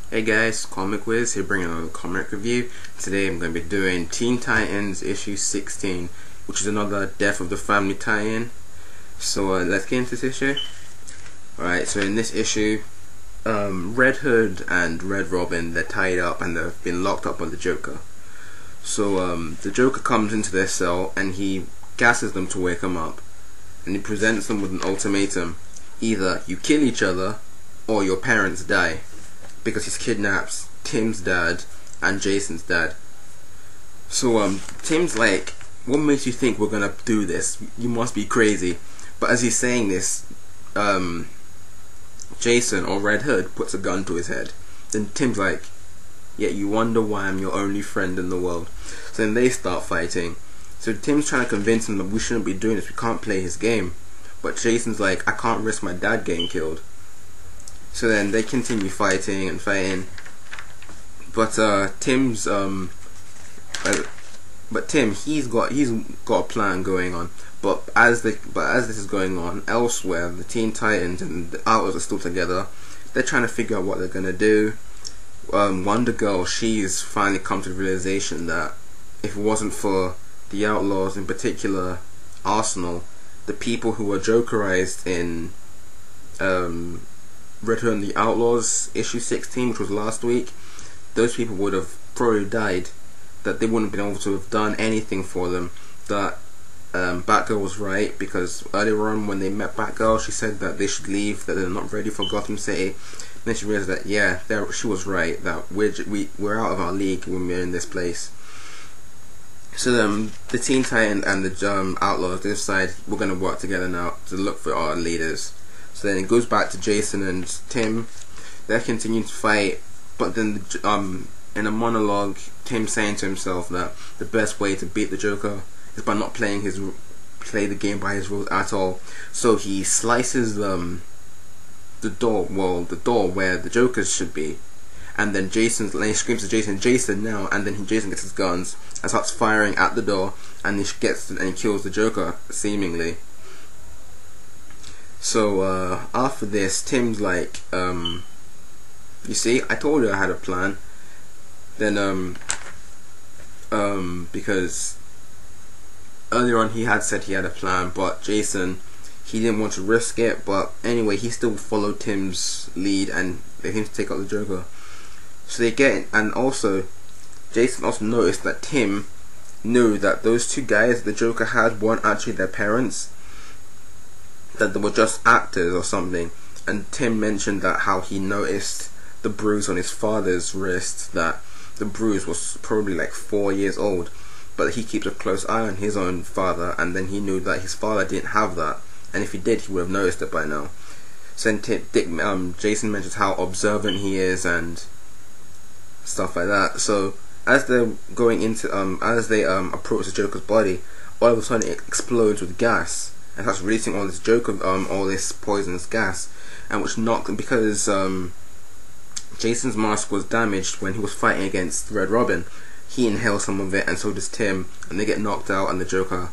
Hey guys, Comic Wiz here bringing another comic review. Today I'm going to be doing Teen Titans issue 16, which is another Death of the Family tie-in. So let's get into this issue. Alright, so in this issue, Red Hood and Red Robin, they're tied up and they've been locked up by the Joker. So the Joker comes into their cell and he gasses them to wake them up. And he presents them with an ultimatum. Either you kill each other or your parents die. Because he kidnaps Tim's dad and Jason's dad. So Tim's like, what makes you think we're gonna do this? You must be crazy. But as he's saying this, Jason or Red Hood puts a gun to his head. Then Tim's like, yeah, you wonder why I'm your only friend in the world. So then they start fighting. So Tim's trying to convince him that we shouldn't be doing this, we can't play his game. But Jason's like, I can't risk my dad getting killed. So then they continue fighting and fighting, but Tim he's got a plan going on. But as this is going on elsewhere, the Teen Titans and the Outlaws are still together. They're trying to figure out what they're gonna do. Wonder Girl, she's finally come to the realization that if it wasn't for the Outlaws, in particular Arsenal, the people who were Jokerized in Red Hood and the Outlaws issue 16, which was last week, those people would have probably died. That they wouldn't have been able to have done anything for them. That Batgirl was right, because earlier on when they met Batgirl, she said that they should leave, that they're not ready for Gotham City. Then she realized that yeah, she was right, that we're out of our league when we're in this place. So the Teen Titans and the Outlaws, they decide we're going to work together now to look for our leaders. So then it goes back to Jason and Tim. They're continuing to fight, but then in a monologue, Tim's saying to himself that the best way to beat the Joker is by not play the game by his rules at all. So he slices the door where the Joker should be, and then he screams to Jason, "Jason now!" And then Jason gets his guns and starts firing at the door, and he kills the Joker seemingly. So after this, Tim's like, you see, I told you I had a plan. Then because earlier on he had said he had a plan, but Jason, he didn't want to risk it. But anyway, he still followed Tim's lead and they came to take out the Joker. So they get in, and also Jason also noticed that Tim knew that those two guys the Joker had weren't actually their parents, that they were just actors or something. And Tim mentioned that how he noticed the bruise on his father's wrist, that the bruise was probably like 4 years old, but he keeps a close eye on his own father, and then he knew that his father didn't have that, and if he did, he would have noticed it by now. So then Jason mentions how observant he is and stuff like that. So as they're going into approach the Joker's body, all of a sudden it explodes with gas and starts releasing all this all this poisonous gas, and which knocked, because Jason's mask was damaged when he was fighting against Red Robin. He inhales some of it, and so does Tim, and they get knocked out, and the Joker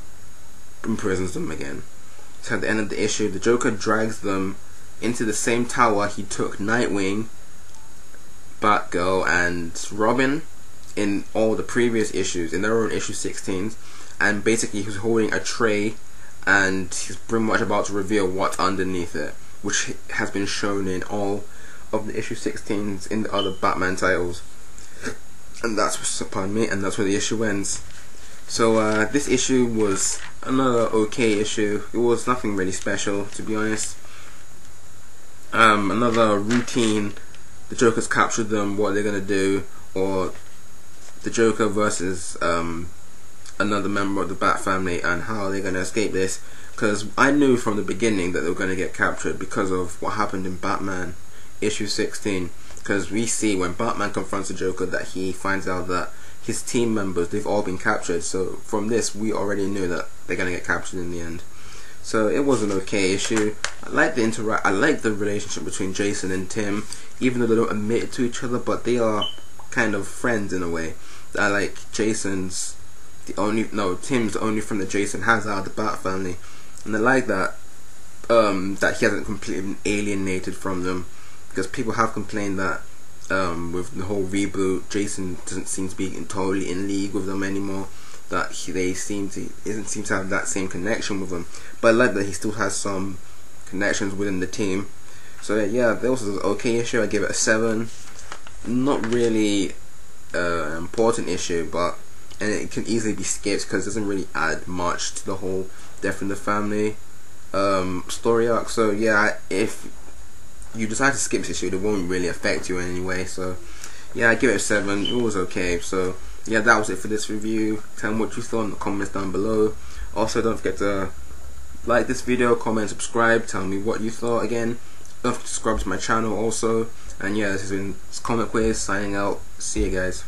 imprisons them again. So at the end of the issue, the Joker drags them into the same tower he took Nightwing, Batgirl, and Robin in all the previous issues, in their own issue 16s, and basically he's holding a tray, and he's pretty much about to reveal what's underneath it, which has been shown in all of the issue 16s in the other Batman titles. And that's where the issue ends. So this issue was another okay issue. It was nothing really special, to be honest. Another routine. The Joker's captured them, what they're gonna do, or the Joker versus another member of the Bat family, and how they're gonna escape this. Because I knew from the beginning that they were gonna get captured because of what happened in Batman issue 16. Because we see when Batman confronts the Joker that he finds out that his team members, they've all been captured. So from this, we already knew that they're gonna get captured in the end. So it was an okay issue. I like the relationship between Jason and Tim, even though they don't admit it to each other, but they are kind of friends in a way. I like Tim's the only friend that Jason has out of the Bat family, and I like that that he hasn't completely been alienated from them, because people have complained that with the whole reboot, Jason doesn't seem to be totally in league with them anymore. That they doesn't seem to have that same connection with them. But I like that he still has some connections within the team. So yeah, that was an okay issue. I give it a 7. Not really important issue, but and it can easily be skipped because it doesn't really add much to the whole Death in the Family story arc. So yeah, if you decide to skip this issue, it won't really affect you in any way. So yeah, I give it a 7. It was okay. So yeah, that was it for this review. Tell me what you thought in the comments down below. Also, don't forget to like this video, comment, subscribe. Tell me what you thought again. Don't forget to subscribe to my channel also. And yeah, this has been Comic Quiz signing out. See you guys.